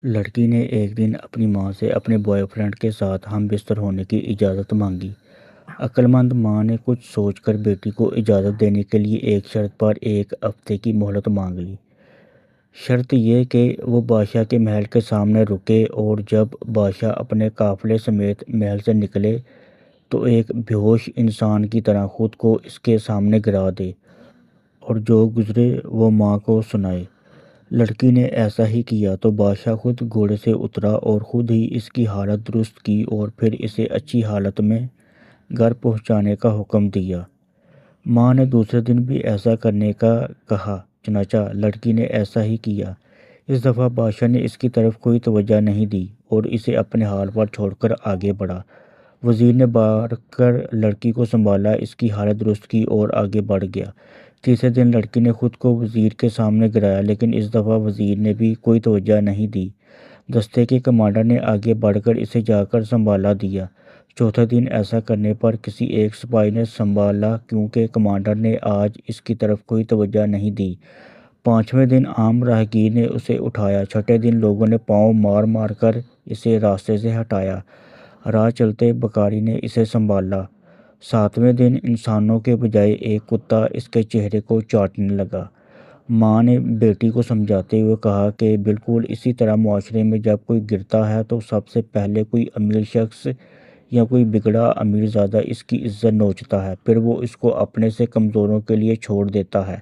لڑکی نے ایک دن اپنی ماں سے اپنے بوائے فرینڈ کے ساتھ ہم بستر ہونے کی اجازت مانگی۔ عقلمند ماں نے کچھ سوچ کر بیٹی کو اجازت دینے کے لیے ایک شرط پر 1 ہفتے کی مہلت مانگ لی۔ شرط یہ کہ وہ بادشاہ کے محل کے سامنے رکے اور جب بادشاہ اپنے قافلے سمیت محل سے نکلے تو ایک بے ہوش انسان کی طرح خود کو اس کے سامنے گرا دے اور جو گزرے وہ ماں کو سنائے۔ لڑکی نے ایسا ہی کیا تو بادشاہ خود گھوڑے سے اترا اور خود ہی اس کی حالت درست کی اور پھر اسے اچھی حالت میں گھر پہنچانے کا حکم دیا۔ ماں نے دوسرے دن بھی ایسا کرنے کا کہا، چنانچہ لڑکی نے ایسا ہی کیا۔ اس دفعہ بادشاہ نے اس کی طرف کوئی توجہ نہیں دی اور اسے اپنے حال پر چھوڑ کر آگے بڑھا۔ وزیر نے بڑھ کر لڑکی کو سنبھالا، اس کی حالت درست کی اور آگے بڑھ گیا۔ تیسرے دن لڑکی نے خود کو وزیر کے سامنے گرایا، لیکن اس دفعہ وزیر نے بھی کوئی توجہ نہیں دی۔ دستے کے کمانڈر نے آگے بڑھ کر اسے جا کر سنبھالا دیا۔ چوتھے دن ایسا کرنے پر کسی ایک سپاہی نے سنبھالا کیونکہ کمانڈر نے آج اس کی طرف کوئی توجہ نہیں دی۔ پانچویں دن عام راہگیر نے اسے اٹھایا۔ چھٹے دن لوگوں نے پاؤں مار مار کر اسے راستے سے ہٹایا۔ راہ چلتے بکاری نے اسے سنبھالا۔ ساتویں دن انسانوں کے بجائے ایک کتا اس کے چہرے کو چاٹنے لگا۔ ماں نے بیٹی کو سمجھاتے ہوئے کہا کہ بالکل اسی طرح معاشرے میں جب کوئی گرتا ہے تو سب سے پہلے کوئی امیر شخص یا کوئی بگڑا امیر زادہ اس کی عزت نوچتا ہے، پھر وہ اس کو اپنے سے کمزوروں کے لیے چھوڑ دیتا ہے۔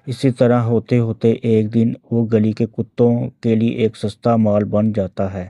اسی طرح ہوتے ہوتے ایک دن وہ گلی کے کتوں کے لیے ایک سستا مال بن جاتا ہے۔